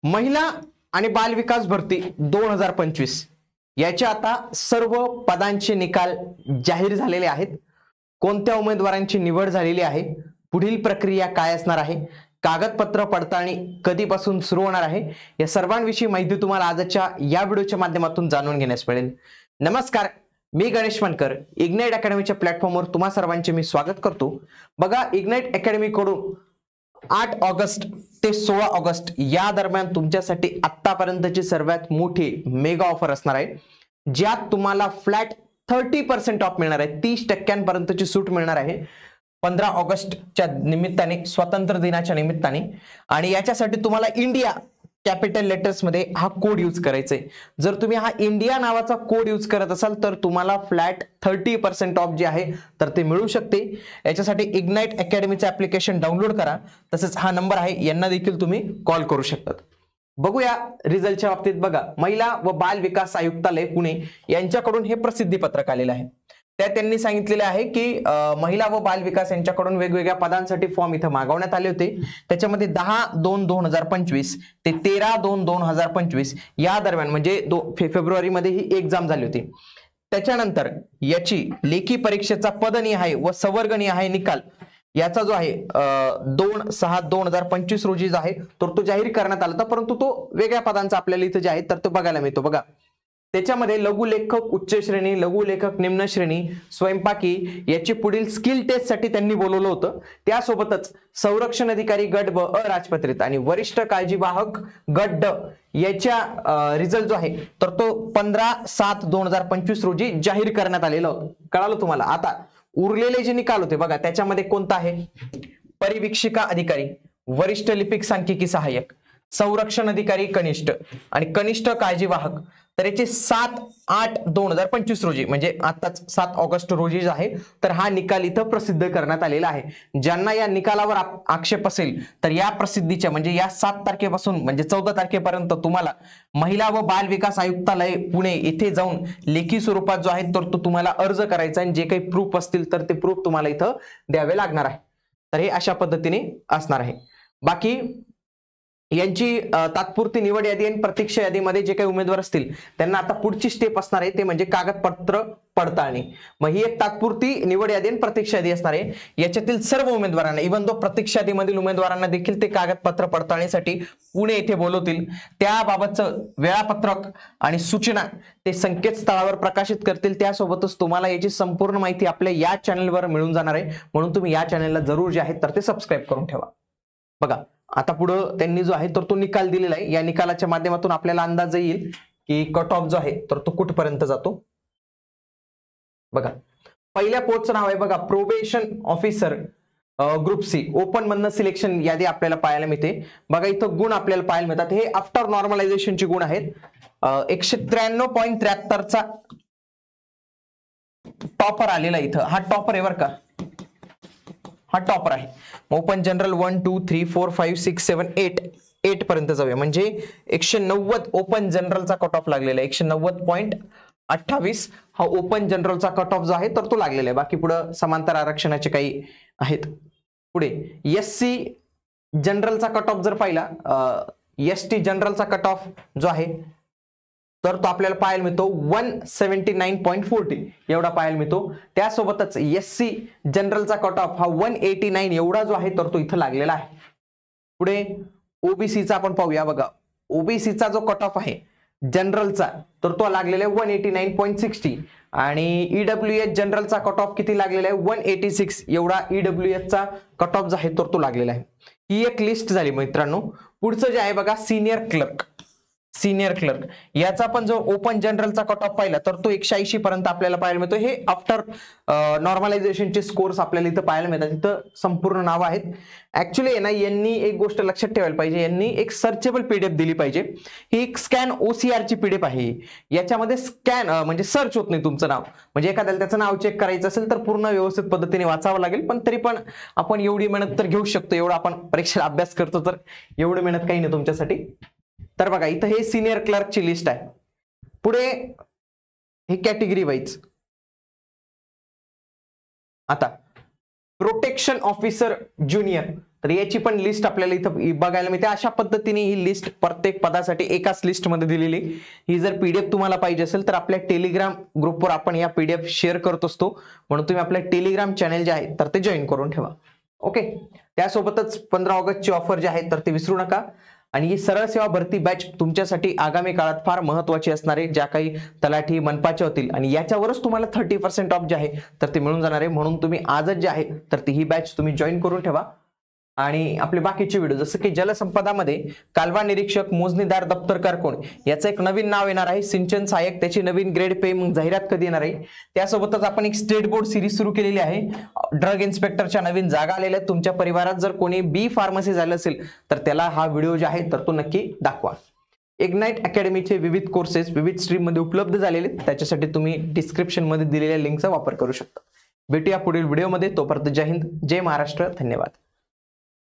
महिला आणि बाल विकास भरती 2025 याच्या आता सर्व पदांचे निकाल जाहीर झालेले आहेत. कोणत्या उमेदवारांची निवड झालेली आहे, पुढील प्रक्रिया काय असणार आहे, कागदपत्र पडताळणी कधीपासून सुरू होणार आहे, या सर्वांविषयी माहिती तुम्हाला आजच्या या व्हिडिओच्या माध्यमातून जाणून घेण्यास मिळेल. नमस्कार, मी गणेश मानकर. इग्नाइट अकॅडमीच्या प्लॅटफॉर्मवर तुम्हा सर्वांचे मी स्वागत करतो. बघा, इग्नाइट अकॅडमी कडून 8 ऑगस्ट ते 16 ऑगस्ट या दरम्यान तुमच्यासाठी आतापर्यंतची सर्वात मोठी मेगा ऑफर असणार आहे, ज्यात तुम्हाला फ्लॅट 30% ऑफ मिळणार आहे. 30% सूट मिळणार आहे 15 ऑगस्टच्या निमित्ताने, स्वातंत्र्य दिनाच्या निमित्ताने. आणि याच्यासाठी तुम्हाला इंडिया कॅपिटल लेटर्स मध्ये हा कोड यूज करायचा आहे. जर तुम्ही हा इंडिया नावाचा कोड यूज करत असाल तर तुम्हाला फ्लॅट 30% ऑफ जे आहे तर ते मिळू शकते. याच्यासाठी इग्नाइट अकॅडमीचं ऍप्लिकेशन डाउनलोड करा. तसेच हा नंबर आहे, यांना देखील तुम्ही कॉल करू शकतात. बघूया रिझल्टच्या बाबतीत. बघा, महिला व बाल विकास आयुक्तालय पुणे यांच्याकडून हे प्रसिद्धी पत्रक आलेलं आहे. त्यात त्यांनी सांगितलेले आहे की महिला व बाल विकास यांच्याकडून वेगवेगळ्या पदांसाठी फॉर्म इथं मागवण्यात आले होते. त्याच्यामध्ये 10/2/2025 ते 13/2/2025 या दरम्यान म्हणजे फेब्रुवारी मध्ये ही एक्झाम झाली होती. त्याच्यानंतर याची लेखी परीक्षेचा पदनिहाय व संवर्गनिहाय निकाल याचा जो आहे 2/6/2025 रोजी जो आहे तर तो जाहीर करण्यात आला होता, परंतु तो वेगळ्या पदांचा आपल्याला इथं जे आहे तर तो बघायला मिळतो. बघा, त्याच्यामध्ये लघुलेखक उच्च श्रेणी, लघुलेखक निम्न श्रेणी, स्वयंपाकी याची पुढील स्किल टेस्ट साठी त्यांनी बोलवलं होतं. त्यासोबतच संरक्षण अधिकारी गट ब अराजपत्रित आणि वरिष्ठ काळजीवाहक गट ड याच्या रिझल्ट जो आहे तर तो 15/7/2025 रोजी जाहीर करण्यात आलेला होता. कळालं तुम्हाला? आता उरलेले जे निकाल होते बघा, त्याच्यामध्ये कोणता आहे? परिवीक्षिका अधिकारी, वरिष्ठ लिपिक सांख्यिकी सहाय्यक, संरक्षण अधिकारी कनिष्ठ आणि कनिष्ठ काळजीवाहक. तर याचे 7/8/2025 रोजी म्हणजे आताच 7 ऑगस्ट रोजी जे आहे तर हा निकाल इथं प्रसिद्ध करण्यात आलेला आहे. ज्यांना या निकालावर आक्षेप असेल तर या प्रसिद्धीच्या म्हणजे या 7 तारखेपासून म्हणजे 14 तारखेपर्यंत तुम्हाला महिला व बाल विकास आयुक्तालय पुणे येथे जाऊन लेखी स्वरूपात जो आहे तर तो तुम्हाला अर्ज करायचा आणि जे काही प्रूफ असतील तर ते प्रूफ तुम्हाला इथं द्यावे लागणार आहे. तर हे अशा पद्धतीने असणार आहे. बाकी यांची तात्पुरती निवड यादी आणि प्रतीक्षा यादीमध्ये जे काही उमेदवार असतील त्यांना आता पुढची स्टेप असणार आहे ते म्हणजे कागदपत्र पडताळणी. मग ही एक तात्पुरती निवड यादी आणि प्रतीक्षा यादी असणार आहे. याच्यातील सर्व उमेदवारांना, इव्हन दो प्रतीक्षा यादीमधील उमेदवारांना देखील ते कागदपत्र पडताळणीसाठी पुणे येथे बोलवतील. त्याबाबतचं वेळापत्रक आणि सूचना ते संकेतस्थळावर प्रकाशित करतील. त्यासोबतच तुम्हाला याची संपूर्ण माहिती आपल्या या चॅनलवर मिळून जाणार आहे, म्हणून तुम्ही या चॅनलला जरूर जे आहे तर ते सबस्क्राईब करून ठेवा. बघा, आता पुढं त्यांनी जो आहे तर तो निकाल दिलेला आहे. या निकालाच्या माध्यमातून आपल्याला अंदाज येईल की कट ऑफ जो आहे तर तो कुठपर्यंत जातो. बघा, पहिल्या पोस्टचं नाव आहे बघा, probation officer group C, open मधनं सिलेक्शन यादी आपल्याला पाहायला मिळते. बघा, इथं गुण आपल्याला पाहायला मिळतात. हे आफ्टर नॉर्मलायझेशनचे गुण आहेत. 193.73चा टॉपर आलेला इथं. हा टॉपर आहे बरं का, हा टॉपर आहे. ओपन जनरल 1 2 3 4 5 6 7 8 पर्यंत जाऊया म्हणजे 190 ओपन जनरलचा कट ऑफ लागलेला आहे. 190.28 हा ओपन जनरलचा कट ऑफ जो आहे तर तो लागलेला आहे. बाकी पुढे समांतर आरक्षणाचे काही आहेत. पुढे एससी जनरलचा कट ऑफ जर पाहिला, एसटी जनरलचा कट ऑफ जो आहे तर तो आपल्याला पाहायला मिळतो 179.40 एवढा पाहायला मिळतो. त्यासोबतच एससी जनरलचा कट ऑफ हा 189 एवढा जो आहे तर तो इथं लागलेला आहे. पुढे ओबीसीचा आपण पाहूया. बघा, ओबीसीचा जो कट ऑफ आहे जनरलचा तर तो लागलेला आहे 189.60 आणि ईडब्ल्यूएच जनरलचा कट ऑफ किती लागलेला आहे 186 एवढा ईडब्ल्यूएच चा कट ऑफ जो आहे तर तो लागलेला आहे. ही एक लिस्ट झाली मित्रांनो. पुढचं जे आहे बघा, सिनियर क्लर्क. सिनियर क्लर्क याचा पण जो ओपन जनरलचा कट ऑफ पाहिला तर तो 180 पर्यंत आपल्याला पाहायला मिळतो. हे आफ्टर नॉर्मलायझेशनचे स्कोर्स आपल्याला इथं पाहायला मिळतात. इथं संपूर्ण नाव आहेत. ऍक्च्युली आहे ना, यांनी एक गोष्ट लक्षात ठेवायला पाहिजे, यांनी एक सर्चेबल पीडीएफ दिली पाहिजे. ही एक स्कॅन ओसीआर ची पीडीएफ आहे. याच्यामध्ये स्कॅन म्हणजे सर्च होत नाही तुमचं नाव, म्हणजे एखाद्याला त्याचं नाव चेक करायचं असेल तर पूर्ण व्यवस्थित पद्धतीने वाचावं लागेल. पण तरी पण आपण एवढी मेहनत तर घेऊ शकतो, एवढा आपण परीक्षेला अभ्यास करतो तर एवढी मेहनत काही नाही तुमच्यासाठी. तर बघा, इथं हे सिनियर क्लर्कची लिस्ट आहे. पुढे हे कॅटेगरी वाईज. आता प्रोटेक्शन ऑफिसर ज्युनियर तर याची पण लिस्ट आपल्याला इथं बघायला मिळते. अशा पद्धतीने ही लिस्ट प्रत्येक पदासाठी एकाच लिस्टमध्ये दिलेली. ही जर पीडीएफ तुम्हाला पाहिजे असेल तर आपल्या टेलिग्राम ग्रुपवर आपण या पीडीएफ शेअर करत असतो, म्हणून तुम्ही आपल्या टेलिग्राम चॅनल जे आहे तर ते जॉईन करून ठेवा. ओके, त्यासोबतच 15 ऑगस्टची ऑफर जी आहे तर ते विसरू नका. आणि ही सरळ सेवा भरती बॅच तुमच्यासाठी आगामी काळात फार महत्त्वाची असणार आहे, ज्या काही तलाठी मनपाच्या होतील आणि याच्यावरच तुम्हाला 30% ऑफ जे आहे तर ते मिळून जाणार आहे. म्हणून तुम्ही आजच जे आहे तर ती ही बॅच तुम्ही जॉईन करून ठेवा. आणि आपले बाकीचे व्हिडिओ जसं की जलसंपदामध्ये कालवा निरीक्षक, मोजणीदार, दप्तरकार कोण याचं एक नवीन नाव येणार आहे, सिंचन सहाय्यक, त्याची नवीन ग्रेड पे मग जाहिरात कधी येणार आहे. त्यासोबतच आपण एक स्टेट बोर्ड सिरीज सुरू केलेली आहे. ड्रग इन्स्पेक्टरच्या नवीन जागा आलेल्या आहेत. तुमच्या परिवारात जर कोणी बी फार्मसी झालं असेल तर त्याला हा व्हिडिओ जे आहे तर तो नक्की दाखवा. इग्नाइट अकॅडमीचे विविध कोर्सेस विविध स्ट्रीम मध्ये उपलब्ध झालेले आहेत, त्याच्यासाठी तुम्ही डिस्क्रिप्शन मध्ये दिलेल्या लिंकचा वापर करू शकता. भेटूया पुढील व्हिडिओमध्ये. तोपर्यंत जय हिंद, जय महाराष्ट्र, धन्यवाद.